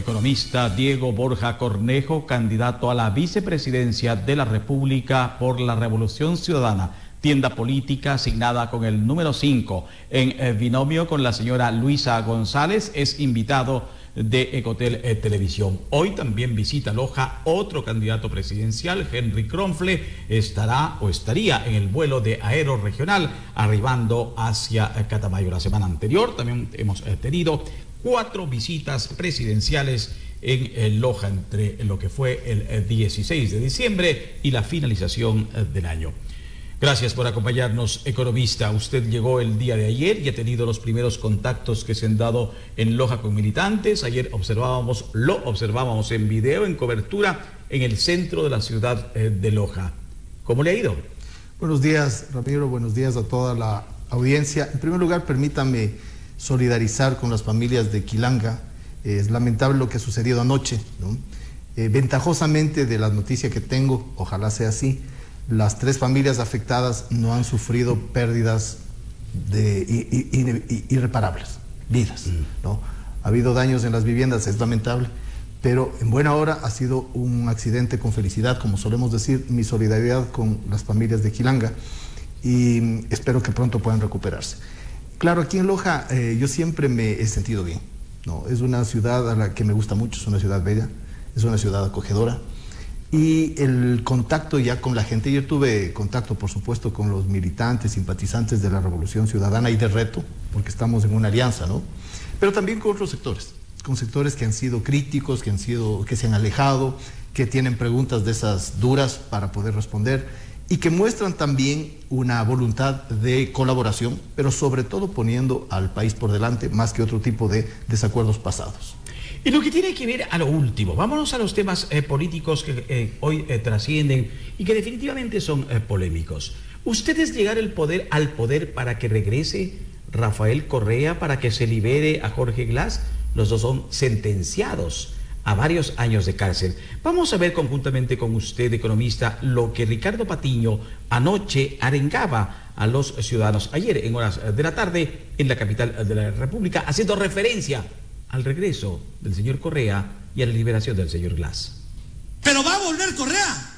economista Diego Borja Cornejo, candidato a la vicepresidencia de la República por la Revolución Ciudadana, tienda política asignada con el número 5, en binomio con la señora Luisa González, es invitado de Ecotel Televisión. Hoy también visita Loja otro candidato presidencial, Henry Kronfle, estaría en el vuelo de Aero Regional, arribando hacia Catamayo. La semana anterior también hemos tenido 4 visitas presidenciales en Loja, entre lo que fue el 16 de diciembre y la finalización del año. Gracias por acompañarnos, economista. Usted llegó el día de ayer y ha tenido los primeros contactos que se han dado en Loja con militantes. Ayer lo observábamos en video, en cobertura, en el centro de la ciudad de Loja. ¿Cómo le ha ido? Buenos días, Ramiro. Buenos días a toda la audiencia. En primer lugar, permítame solidarizar con las familias de Quilanga. Es lamentable lo que ha sucedido anoche, ¿no? Ventajosamente, de la noticia que tengo, ojalá sea así, las 3 familias afectadas no han sufrido pérdidas irreparables, vidas, ¿no? Ha habido daños en las viviendas, es lamentable, pero en buena hora ha sido un accidente con felicidad, como solemos decir. Mi solidaridad con las familias de Quilanga y espero que pronto puedan recuperarse. Claro, aquí en Loja yo siempre me he sentido bien, ¿no? Es una ciudad a la que me gusta mucho, es una ciudad bella, es una ciudad acogedora. Y el contacto ya con la gente, yo tuve contacto por supuesto con los militantes, simpatizantes de la Revolución Ciudadana y de Reto, porque estamos en una alianza, ¿no? Pero también con otros sectores, con sectores que han sido críticos, que se han alejado, que tienen preguntas de esas duras para poder responder y que muestran también una voluntad de colaboración, pero sobre todo poniendo al país por delante más que otro tipo de desacuerdos pasados. Y lo que tiene que ver a lo último, vámonos a los temas políticos que hoy trascienden y que definitivamente son polémicos. ¿Ustedes llegar al poder para que regrese Rafael Correa, para que se libere a Jorge Glass? Los dos son sentenciados a varios años de cárcel. Vamos a ver conjuntamente con usted, economista, lo que Ricardo Patiño anoche arengaba a los ciudadanos ayer en horas de la tarde en la capital de la República, haciendo referencia al regreso del señor Correa y a la liberación del señor Glass. ¿Pero va a volver Correa?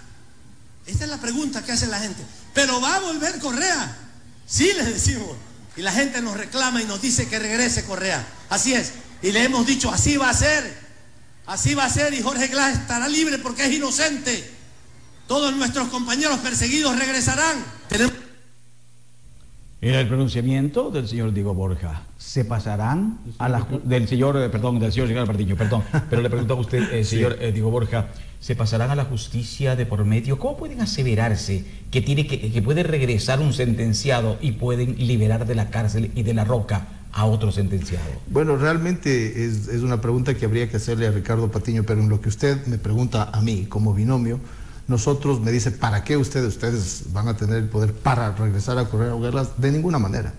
Esta es la pregunta que hace la gente. ¿Pero va a volver Correa? Sí, les decimos. Y la gente nos reclama y nos dice que regrese Correa. Así es. Y le hemos dicho, así va a ser. Así va a ser y Jorge Glass estará libre porque es inocente. Todos nuestros compañeros perseguidos regresarán. Era el pronunciamiento del señor Diego Borja. ¿Se pasarán a la del señor Ricardo Patiño, pero le pregunto a usted, señor Diego Borja, ¿se pasarán a la justicia de por medio? ¿Cómo pueden aseverarse que puede regresar un sentenciado y pueden liberar de la cárcel y de la roca a otro sentenciado? Bueno, realmente es una pregunta que habría que hacerle a Ricardo Patiño, pero en lo que usted me pregunta a mí como binomio, nosotros me dice, ¿para qué ustedes van a tener el poder para regresar a Correa o Glass? De ninguna manera.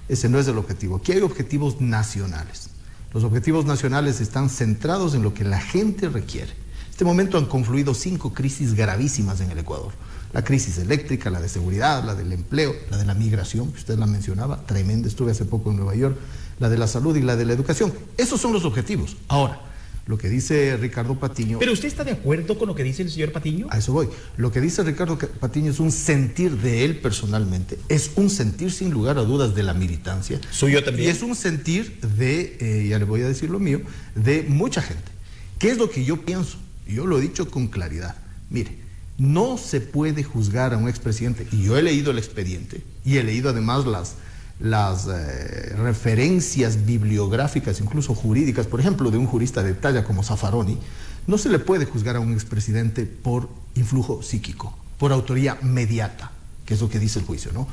Ese no es el objetivo. Aquí hay objetivos nacionales. Los objetivos nacionales están centrados en lo que la gente requiere. En este momento han confluido 5 crisis gravísimas en el Ecuador. La crisis eléctrica, la de seguridad, la del empleo, la de la migración, que usted la mencionaba, tremenda, estuve hace poco en Nueva York, la de la salud y la de la educación. Esos son los objetivos. Ahora, lo que dice Ricardo Patiño... ¿Pero usted está de acuerdo con lo que dice el señor Patiño? A eso voy. Lo que dice Ricardo Patiño es un sentir de él personalmente, es un sentir sin lugar a dudas de la militancia. ¿Suyo también? Y es un sentir de, ya le voy a decir lo mío, de mucha gente. ¿Qué es lo que yo pienso? Yo lo he dicho con claridad. Mire, no se puede juzgar a un expresidente, y yo he leído el expediente, y he leído además las referencias bibliográficas, incluso jurídicas, por ejemplo, de un jurista de talla como Zaffaroni. No se le puede juzgar a un expresidente por influjo psíquico, por autoría mediata, que es lo que dice el juicio, ¿no?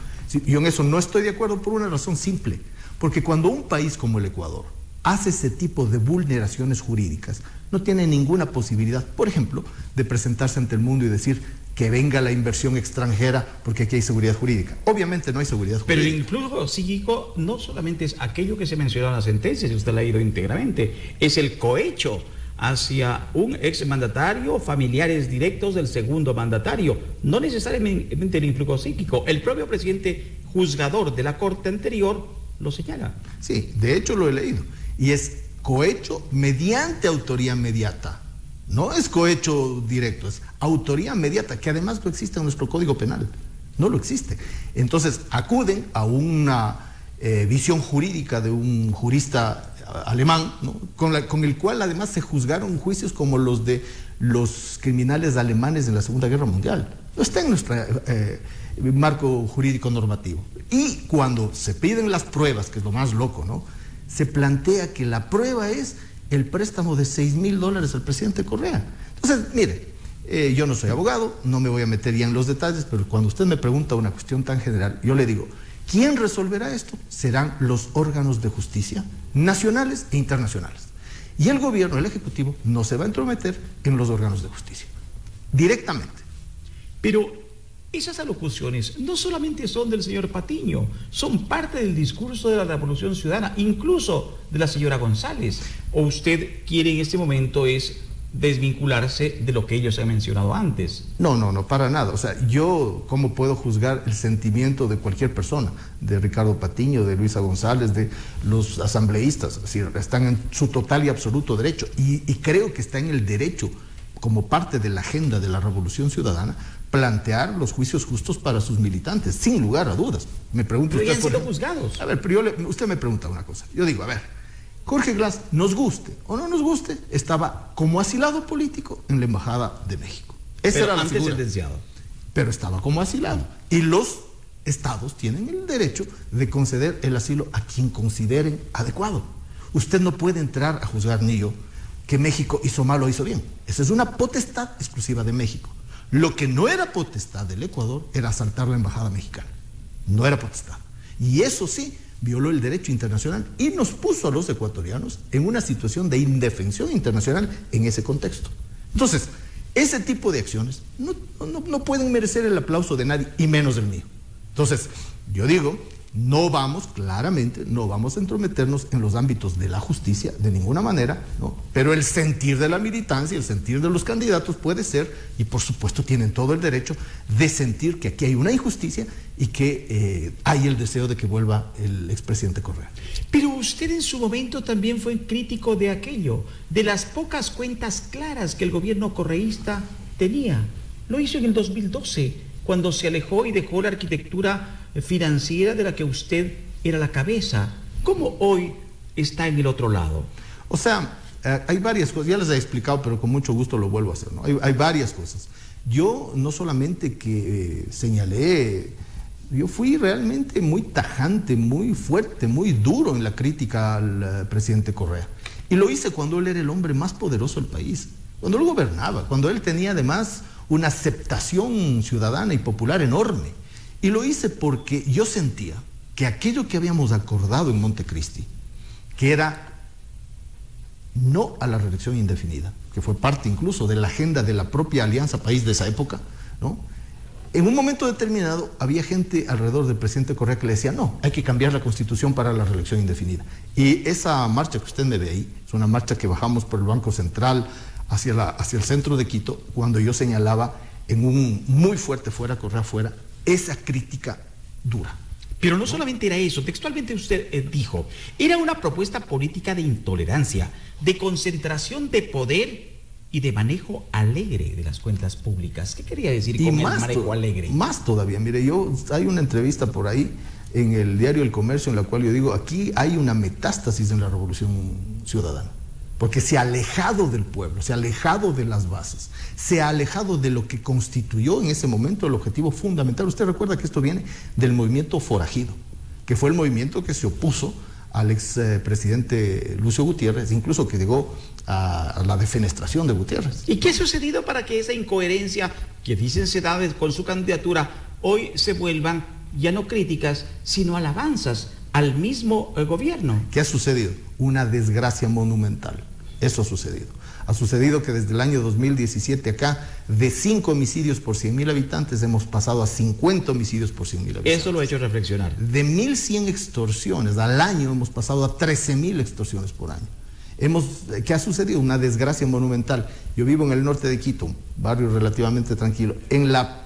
Yo en eso no estoy de acuerdo por una razón simple, porque cuando un país como el Ecuador hace ese tipo de vulneraciones jurídicas, no tiene ninguna posibilidad, por ejemplo, de presentarse ante el mundo y decir que venga la inversión extranjera porque aquí hay seguridad jurídica. Obviamente no hay seguridad jurídica. Pero el influjo psíquico no solamente es aquello que se mencionó en la sentencia, si usted la ha leído íntegramente, es el cohecho hacia un exmandatario, familiares directos del segundo mandatario, no necesariamente el influjo psíquico. El propio presidente juzgador de la corte anterior lo señala. Sí, de hecho lo he leído. Y es cohecho mediante autoría mediata. No es cohecho directo, es autoría mediata, que además no existe en nuestro Código Penal. No lo existe. Entonces acuden a una visión jurídica de un jurista alemán, ¿no? con el cual además se juzgaron juicios como los de los criminales alemanes en la Segunda Guerra Mundial. No está en nuestro marco jurídico normativo. Y cuando se piden las pruebas, que es lo más loco, ¿no? Se plantea que la prueba es el préstamo de $6,000 al presidente Correa. Entonces, mire, yo no soy abogado, no me voy a meter ya en los detalles, pero cuando usted me pregunta una cuestión tan general, yo le digo, ¿quién resolverá esto? Serán los órganos de justicia nacionales e internacionales. Y el gobierno, el Ejecutivo, no se va a entrometer en los órganos de justicia, directamente. Pero esas alocuciones no solamente son del señor Patiño, son parte del discurso de la Revolución Ciudadana, incluso de la señora González. ¿O usted quiere en este momento es desvincularse de lo que ellos han mencionado antes? No, para nada. O sea, yo, ¿cómo puedo juzgar el sentimiento de cualquier persona? De Ricardo Patiño, de Luisa González, de los asambleístas. Es decir, están en su total y absoluto derecho. Y creo que está en el derecho, como parte de la agenda de la Revolución Ciudadana, plantear los juicios justos para sus militantes, sin lugar a dudas. Me pregunta usted, ¿pero han sido juzgados? A ver, pero usted me pregunta una cosa. Yo digo, a ver, Jorge Glass, nos guste o no nos guste, estaba como asilado político en la Embajada de México. Esa era la antes figura. sentenciado. Pero estaba como asilado. Y los estados tienen el derecho de conceder el asilo a quien consideren adecuado. Usted no puede entrar a juzgar, ni yo, que México hizo mal o hizo bien. Esa es una potestad exclusiva de México. Lo que no era potestad del Ecuador era asaltar la embajada mexicana. No era potestad. Y eso sí, violó el derecho internacional y nos puso a los ecuatorianos en una situación de indefensión internacional en ese contexto. Entonces, ese tipo de acciones no pueden merecer el aplauso de nadie, y menos del mío. Entonces, yo digo, claramente, no vamos a entrometernos en los ámbitos de la justicia de ninguna manera, ¿no? Pero el sentir de la militancia, el sentir de los candidatos puede ser, y por supuesto tienen todo el derecho de sentir que aquí hay una injusticia y que hay el deseo de que vuelva el expresidente Correa. Pero usted en su momento también fue crítico de aquello, de las pocas cuentas claras que el gobierno correísta tenía. Lo hizo en el 2012, cuando se alejó y dejó la arquitectura financiera de la que usted era la cabeza. ¿Cómo hoy está en el otro lado? O sea, hay varias cosas, ya les he explicado, pero con mucho gusto lo vuelvo a hacer, ¿no? Hay varias cosas. Yo no solamente que señalé, yo fui realmente muy tajante, muy fuerte, muy duro en la crítica al presidente Correa. Y lo hice cuando él era el hombre más poderoso del país, cuando él gobernaba, cuando él tenía además una aceptación ciudadana y popular enorme. Y lo hice porque yo sentía que aquello que habíamos acordado en Montecristi, que era no a la reelección indefinida, que fue parte incluso de la agenda de la propia Alianza País de esa época, ¿no? En un momento determinado había gente alrededor del presidente Correa que le decía, no, hay que cambiar la Constitución para la reelección indefinida. Y esa marcha que usted me ve ahí, es una marcha que bajamos por el Banco Central hacia el centro de Quito, cuando yo señalaba en un muy fuerte fuera, Correa fuera, esa crítica dura. Pero no solamente era eso, textualmente usted dijo, era una propuesta política de intolerancia, de concentración de poder y de manejo alegre de las cuentas públicas. ¿Qué quería decir con el manejo alegre? Más todavía, mire, hay una entrevista por ahí en el diario El Comercio en la cual yo digo, aquí hay una metástasis en la Revolución Ciudadana. Porque se ha alejado del pueblo, se ha alejado de las bases, se ha alejado de lo que constituyó en ese momento el objetivo fundamental. Usted recuerda que esto viene del movimiento forajido, que fue el movimiento que se opuso al expresidente Lucio Gutiérrez, incluso que llegó a la defenestración de Gutiérrez. ¿Y qué ha sucedido para que esa incoherencia que dicen se da con su candidatura hoy se vuelvan ya no críticas, sino alabanzas al mismo gobierno? ¿Qué ha sucedido? Una desgracia monumental. Eso ha sucedido. Ha sucedido que desde el año 2017 acá, de 5 homicidios por 100.000 habitantes, hemos pasado a 50 homicidios por 100.000 habitantes. Eso lo ha hecho reflexionar. De 1.100 extorsiones al año, hemos pasado a 13.000 extorsiones por año. ¿Qué ha sucedido? Una desgracia monumental. Yo vivo en el norte de Quito, un barrio relativamente tranquilo. En la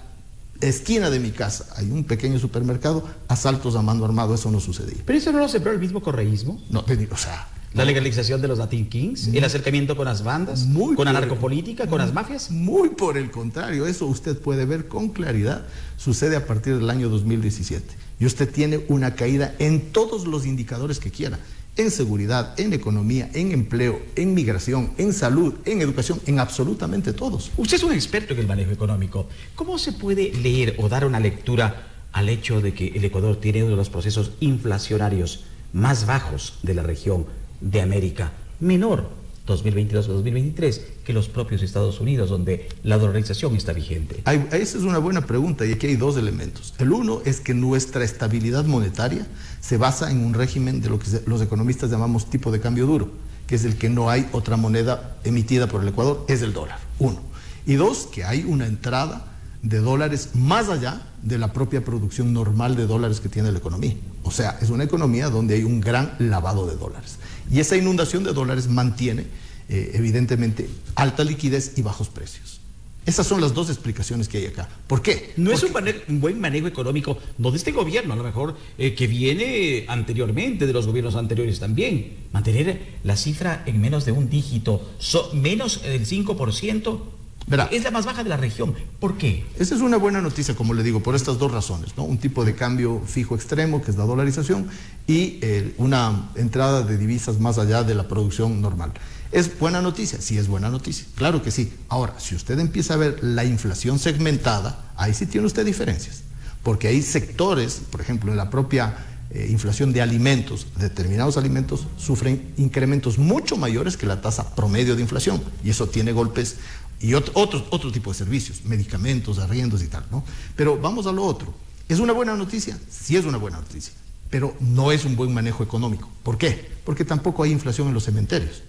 esquina de mi casa hay un pequeño supermercado, asaltos a mano armado, eso no sucedía. ¿Pero eso no lo sembró el mismo correísmo? No, o sea, La legalización de los Latin Kings, el acercamiento con las bandas, con la narcopolítica, con las mafias. Muy por el contrario, eso usted puede ver con claridad, sucede a partir del año 2017. Y usted tiene una caída en todos los indicadores que quiera, en seguridad, en economía, en empleo, en migración, en salud, en educación, en absolutamente todos. Usted es un experto en el manejo económico. ¿Cómo se puede leer o dar una lectura al hecho de que el Ecuador tiene uno de los procesos inflacionarios más bajos de la región de América, menor 2022-2023 que los propios Estados Unidos, donde la dolarización está vigente? Esa es una buena pregunta y aquí hay dos elementos. El uno es que nuestra estabilidad monetaria se basa en un régimen de lo que los economistas llamamos tipo de cambio duro, que es el que no hay otra moneda emitida por el Ecuador, es el dólar, uno. Y dos, que hay una entrada de dólares más allá de la propia producción normal de dólares que tiene la economía. O sea, es una economía donde hay un gran lavado de dólares. Y esa inundación de dólares mantiene, evidentemente, alta liquidez y bajos precios. Esas son las dos explicaciones que hay acá. ¿Por qué? No es un buen manejo económico, no de este gobierno, a lo mejor que viene anteriormente, de los gobiernos anteriores también. Mantener la cifra en menos de un dígito, menos del 5%, Verá, es la más baja de la región. ¿Por qué? Esa es una buena noticia, como le digo, por estas dos razones, ¿no? Un tipo de cambio fijo extremo, que es la dolarización, y una entrada de divisas más allá de la producción normal. ¿Es buena noticia? Sí, es buena noticia. Claro que sí. Ahora, si usted empieza a ver la inflación segmentada, ahí sí tiene usted diferencias. Porque hay sectores, por ejemplo, en la propia inflación de alimentos, determinados alimentos sufren incrementos mucho mayores que la tasa promedio de inflación. Y eso tiene golpes. Y otro tipo de servicios, medicamentos, arriendos y tal, ¿no? Pero vamos a lo otro. ¿Es una buena noticia? Sí es una buena noticia, pero no es un buen manejo económico. ¿Por qué? Porque tampoco hay inflación en los cementerios,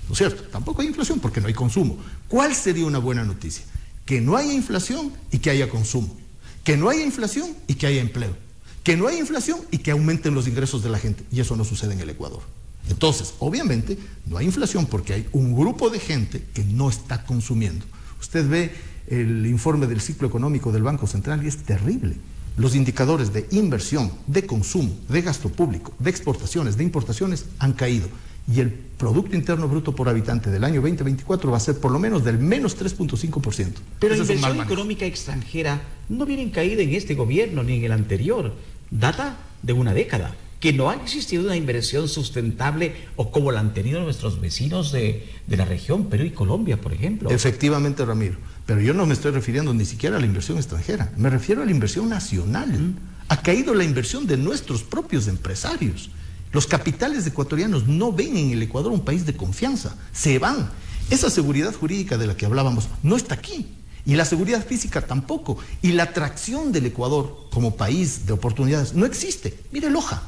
¿no es cierto? Tampoco hay inflación porque no hay consumo. ¿Cuál sería una buena noticia? Que no haya inflación y que haya consumo. Que no haya inflación y que haya empleo. Que no haya inflación y que aumenten los ingresos de la gente. Y eso no sucede en el Ecuador. Entonces, obviamente, no hay inflación porque hay un grupo de gente que no está consumiendo. Usted ve el informe del ciclo económico del Banco Central y es terrible. Los indicadores de inversión, de consumo, de gasto público, de exportaciones, de importaciones han caído. Y el Producto Interno Bruto por habitante del año 2024 va a ser por lo menos del menos 3.5%. Pero la inversión económica extranjera no viene en caída en este gobierno ni en el anterior. Data de una década. Que no ha existido una inversión sustentable o como la han tenido nuestros vecinos de la región, Perú y Colombia, por ejemplo. Efectivamente, Ramiro, pero yo no me estoy refiriendo ni siquiera a la inversión extranjera, me refiero a la inversión nacional. Ha caído la inversión de nuestros propios empresarios. Los capitales ecuatorianos no ven en el Ecuador un país de confianza, se van. Esa seguridad jurídica de la que hablábamos no está aquí. Y la seguridad física tampoco. Y la atracción del Ecuador como país de oportunidades no existe. Mire Loja.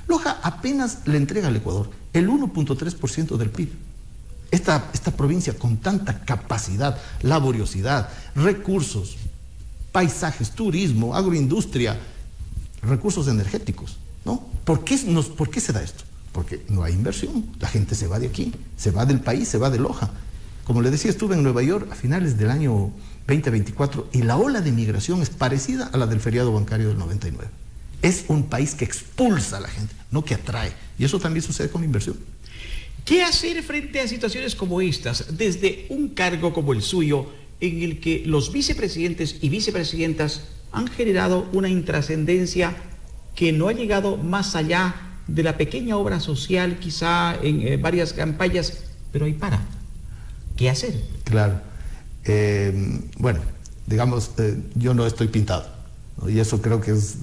Loja apenas le entrega al Ecuador el 1.3% del PIB. Esta provincia con tanta capacidad, laboriosidad, recursos, paisajes, turismo, agroindustria, recursos energéticos, ¿no? ¿Por qué se da esto? Porque no hay inversión, la gente se va de aquí, se va del país, se va de Loja. Como le decía, estuve en Nueva York a finales del año 2024 y la ola de migración es parecida a la del feriado bancario del 99. Es un país que expulsa a la gente, no que atrae. Y eso también sucede con la inversión. ¿Qué hacer frente a situaciones como estas, desde un cargo como el suyo, en el que los vicepresidentes y vicepresidentas han generado una intrascendencia que no ha llegado más allá de la pequeña obra social, quizá en varias campañas, pero ahí para? ¿Qué hacer? Claro. Bueno, digamos, yo no estoy pintado. Y eso creo que es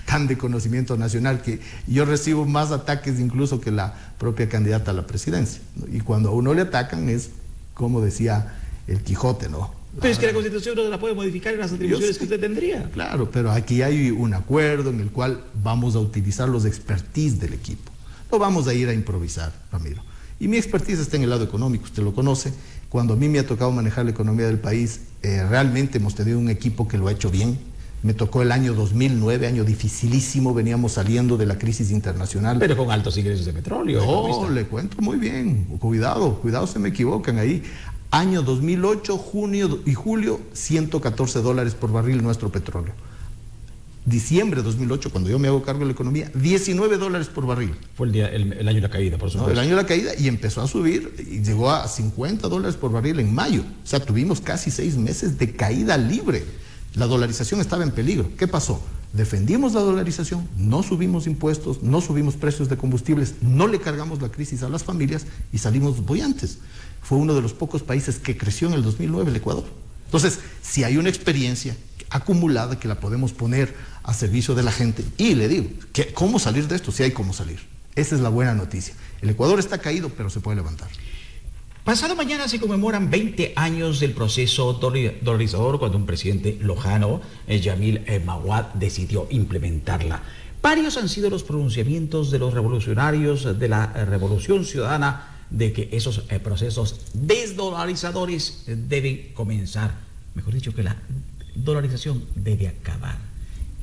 tan de conocimiento nacional que yo recibo más ataques incluso que la propia candidata a la presidencia. Y cuando a uno le atacan es, como decía el Quijote, ¿no? Pero es que la Constitución no la puede modificar en las atribuciones que usted tendría. Claro, pero aquí hay un acuerdo en el cual vamos a utilizar los expertise del equipo. No vamos a ir a improvisar, Ramiro. Y mi expertise está en el lado económico, usted lo conoce. Cuando a mí me ha tocado manejar la economía del país, realmente hemos tenido un equipo que lo ha hecho bien. Me tocó el año 2009, año dificilísimo, veníamos saliendo de la crisis internacional. Pero con altos ingresos de petróleo. No, le cuento muy bien, cuidado se me equivocan ahí. Año 2008, junio y julio, $114 por barril nuestro petróleo. diciembre de 2008, cuando yo me hago cargo de la economía, $19 por barril. Fue el año de la caída, por supuesto. No, el año de la caída, y empezó a subir y llegó a $50 por barril en mayo. O sea, tuvimos casi 6 meses de caída libre. La dolarización estaba en peligro. ¿Qué pasó? Defendimos la dolarización, no subimos impuestos, no subimos precios de combustibles, no le cargamos la crisis a las familias y salimos boyantes. Fue uno de los pocos países que creció en el 2009, el Ecuador. Entonces, si hay una experiencia acumulada que la podemos poner a servicio de la gente, y le digo, ¿cómo salir de esto? Sí hay cómo salir. Esa es la buena noticia. El Ecuador está caído, pero se puede levantar. Pasado mañana se conmemoran 20 años del proceso dolarizador cuando un presidente lojano, Yamil Maguad, decidió implementarla. Varios han sido los pronunciamientos de los revolucionarios de la Revolución Ciudadana de que esos procesos desdolarizadores deben comenzar. Mejor dicho, que la dolarización debe acabar.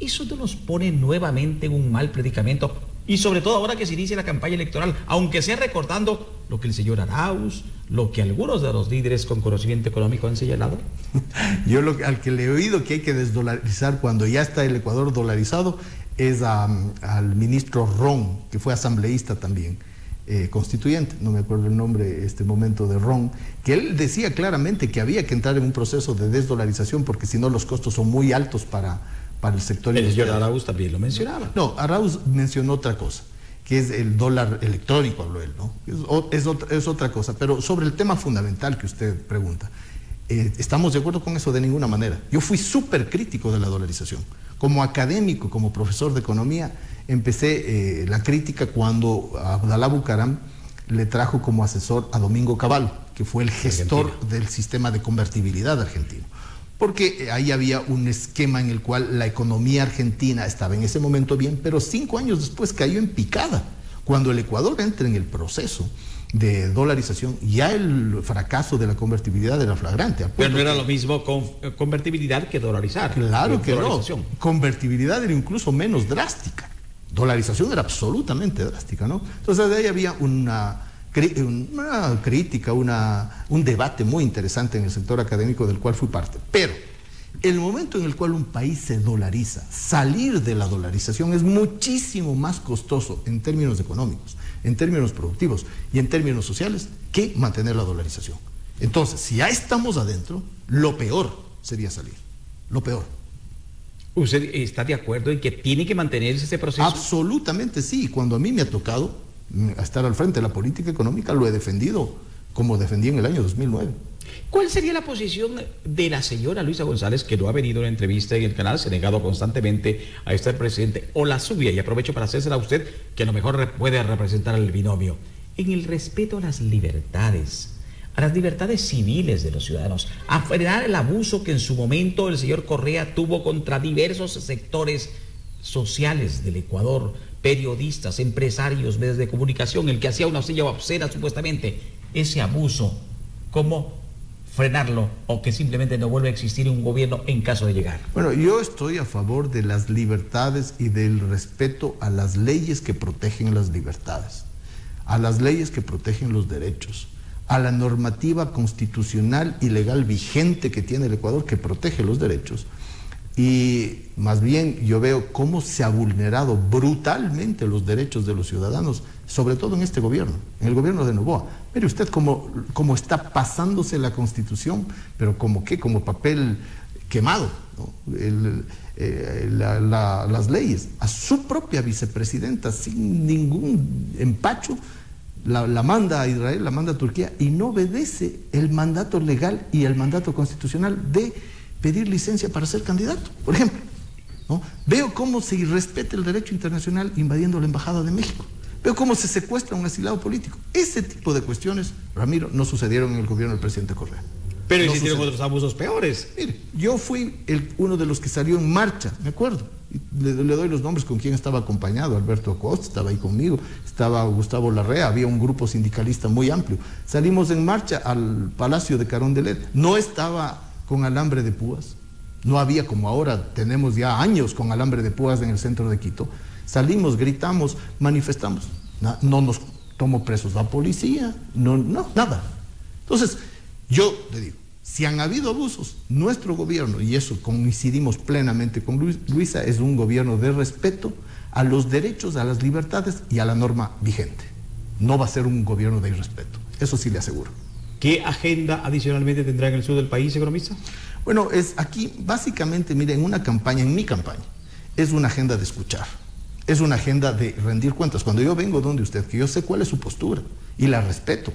Eso nos pone nuevamente en un mal predicamento, y sobre todo ahora que se inicia la campaña electoral, aunque sea recordando lo que el señor Arauz, lo que algunos de los líderes con conocimiento económico han señalado. Yo al que le he oído que hay que desdolarizar cuando ya está el Ecuador dolarizado es al ministro Ron, que fue asambleísta también, constituyente, no me acuerdo el nombre este momento de Ron, que él decía claramente que había que entrar en un proceso de desdolarización porque si no los costos son muy altos para el sector. El señor Arauz también lo mencionaba. No, Arauz mencionó otra cosa, que es el dólar electrónico, habló él, ¿no? Es otra cosa, pero sobre el tema fundamental que usted pregunta, ¿estamos de acuerdo con eso? De ninguna manera. Yo fui súper crítico de la dolarización. Como académico, como profesor de economía, empecé la crítica cuando Abdalá Bucaram le trajo como asesor a Domingo Cavallo, que fue el gestor del sistema de convertibilidad argentino. Porque ahí había un esquema en el cual la economía argentina estaba en ese momento bien, pero 5 años después cayó en picada. Cuando el Ecuador entra en el proceso de dolarización, ya el fracaso de la convertibilidad era flagrante. Pero no era lo mismo convertibilidad que dolarizar. Claro que no. Convertibilidad era incluso menos drástica. Dolarización era absolutamente drástica, ¿no? Entonces de ahí había una crítica, un debate muy interesante en el sector académico del cual fui parte. Pero el momento en el cual un país se dolariza, salir de la dolarización es muchísimo más costoso en términos económicos, en términos productivos y en términos sociales que mantener la dolarización. Entonces, si ya estamos adentro, lo peor sería salir. Lo peor. ¿Usted está de acuerdo en que tiene que mantenerse ese proceso? Absolutamente sí. Cuando a mí me ha tocado estar al frente de la política económica, lo he defendido como defendí en el año 2009. ¿Cuál sería la posición de la señora Luisa González, que no ha venido a una entrevista en el canal, se ha negado constantemente a estar presente, o la suya, y aprovecho para hacérsela a usted, que a lo mejor puede representar al binomio, en el respeto a las libertades civiles de los ciudadanos, a frenar el abuso que en su momento el señor Correa tuvo contra diversos sectores sociales del Ecuador, periodistas, empresarios, medios de comunicación, el que hacía una silla obscena supuestamente, ese abuso, ¿cómo frenarlo o que simplemente no vuelva a existir un gobierno en caso de llegar? Bueno, yo estoy a favor de las libertades y del respeto a las leyes que protegen las libertades, a las leyes que protegen los derechos, a la normativa constitucional y legal vigente que tiene el Ecuador que protege los derechos. Y más bien yo veo cómo se ha vulnerado brutalmente los derechos de los ciudadanos, sobre todo en este gobierno, en el gobierno de Noboa. Mire usted cómo está pasándose la Constitución, pero como papel quemado, ¿no? Las leyes. A su propia vicepresidenta, sin ningún empacho, la manda a Israel, la manda a Turquía, y no obedece el mandato legal y el mandato constitucional de pedir licencia para ser candidato, por ejemplo, ¿no? Veo cómo se irrespeta el derecho internacional invadiendo la Embajada de México. Veo cómo se secuestra un asilado político. Ese tipo de cuestiones, Ramiro, no sucedieron en el gobierno del presidente Correa. Pero existieron otros abusos peores. Mire, yo fui uno de los que salió en marcha, me acuerdo. Le doy los nombres con quien estaba acompañado. Alberto Acosta estaba ahí conmigo, estaba Gustavo Larrea, había un grupo sindicalista muy amplio. Salimos en marcha al Palacio de Carondelet. No estaba con alambre de púas, no había como ahora, tenemos ya años con alambre de púas en el centro de Quito. Salimos, gritamos, manifestamos, no nos tomó presos la policía, no, nada. Entonces, yo le digo, Si han habido abusos, nuestro gobierno, y eso coincidimos plenamente con Luisa, es un gobierno de respeto a los derechos, a las libertades y a la norma vigente. No va a ser un gobierno de irrespeto, eso sí le aseguro. ¿Qué agenda adicionalmente tendrá en el sur del país, economista? Bueno, es aquí, básicamente, miren, en mi campaña, es una agenda de escuchar, es una agenda de rendir cuentas. Cuando yo vengo donde usted, que yo sé cuál es su postura y la respeto,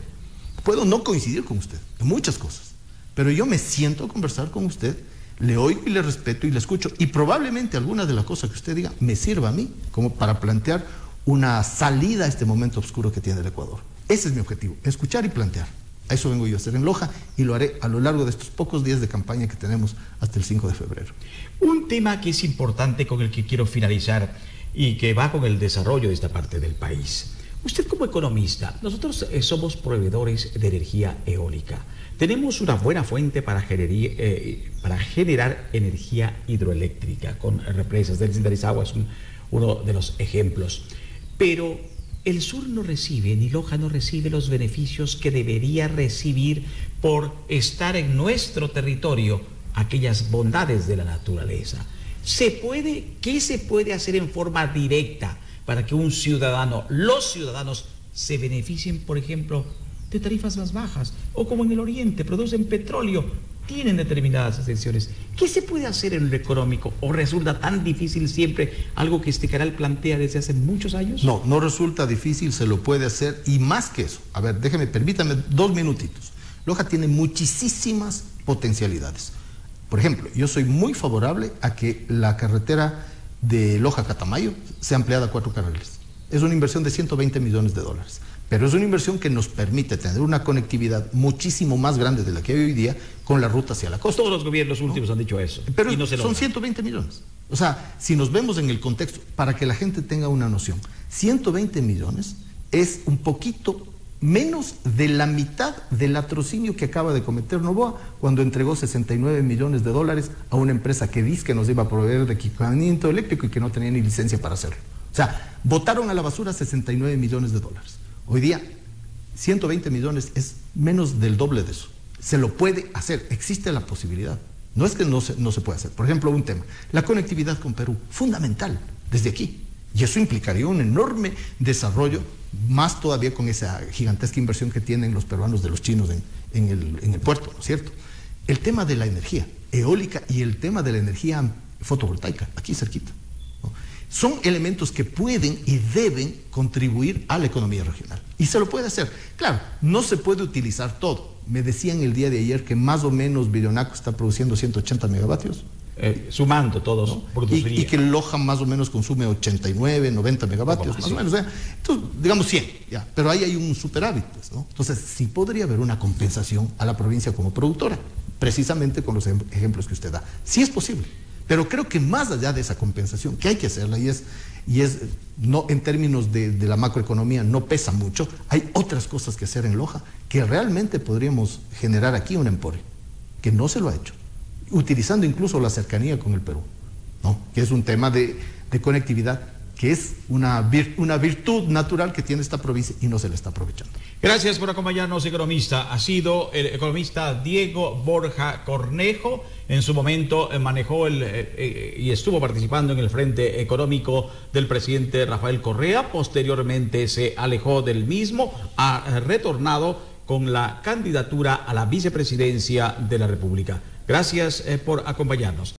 puedo no coincidir con usted en muchas cosas, pero yo me siento a conversar con usted, le oigo y le respeto y le escucho, y probablemente alguna de las cosas que usted diga me sirva a mí como para plantear una salida a este momento oscuro que tiene el Ecuador. Ese es mi objetivo, escuchar y plantear. A eso vengo yo a hacer en Loja y lo haré a lo largo de estos pocos días de campaña que tenemos hasta el 5 de febrero. Un tema que es importante con el que quiero finalizar y que va con el desarrollo de esta parte del país. Usted como economista, nosotros somos proveedores de energía eólica. Tenemos una buena fuente para generar energía hidroeléctrica con represas. Del Cindarizagua es uno de los ejemplos. Pero el sur no recibe, ni Loja no recibe los beneficios que debería recibir por estar en nuestro territorio, aquellas bondades de la naturaleza. ¿Qué se puede hacer en forma directa para que los ciudadanos se beneficien, por ejemplo, de tarifas más bajas? O como en el oriente, producen petróleo, tienen determinadas excepciones. ¿Qué se puede hacer en lo económico? ¿O resulta tan difícil siempre algo que este canal plantea desde hace muchos años? No, no resulta difícil, se lo puede hacer, y más que eso. A ver, permítame 2 minutitos. Loja tiene muchísimas potencialidades. Por ejemplo, yo soy muy favorable a que la carretera de Loja-Catamayo sea ampliada a 4 carriles. Es una inversión de $120 millones, pero es una inversión que nos permite tener una conectividad muchísimo más grande de la que hay hoy día con la ruta hacia la costa. Todos los gobiernos últimos han dicho eso. Pero y no se son 120 millones. O sea, si nos vemos en el contexto, para que la gente tenga una noción, 120 millones es un poquito menos de la mitad del latrocinio que acaba de cometer Novoa cuando entregó $69 millones a una empresa que dice que nos iba a proveer de equipamiento eléctrico y que no tenía ni licencia para hacerlo. O sea, botaron a la basura $69 millones. Hoy día, 120 millones es menos del doble de eso. Se lo puede hacer, existe la posibilidad. No es que no se puede hacer. Por ejemplo, un tema, la conectividad con Perú, fundamental, desde aquí. Y eso implicaría un enorme desarrollo, más todavía con esa gigantesca inversión que tienen los peruanos de los chinos en el puerto, ¿no es cierto? El tema de la energía eólica y el tema de la energía fotovoltaica, aquí cerquita, ¿no? Son elementos que pueden y deben contribuir a la economía regional. Y se lo puede hacer. Claro, no se puede utilizar todo. Me decían el día de ayer que más o menos Villonaco está produciendo 180 megavatios. Sumando todos, ¿no? Y que Loja más o menos consume 89, 90 megavatios, más o menos. Entonces, digamos 100, ya. Pero ahí hay un superávit, pues, ¿no? Entonces, sí podría haber una compensación a la provincia como productora, precisamente con los ejemplos que usted da. Sí es posible. Pero creo que más allá de esa compensación, que hay que hacerla, y es no, en términos de la macroeconomía no pesa mucho, hay otras cosas que hacer en Loja que realmente podríamos generar aquí un emporio, que no se lo ha hecho, utilizando incluso la cercanía con el Perú, ¿no? Que es un tema de conectividad, que es una virtud natural que tiene esta provincia y no se le está aprovechando. Gracias por acompañarnos, economista. Ha sido el economista Diego Borja Cornejo. En su momento manejó y estuvo participando en el frente económico del presidente Rafael Correa. Posteriormente se alejó del mismo, ha retornado con la candidatura a la vicepresidencia de la República. Gracias por acompañarnos.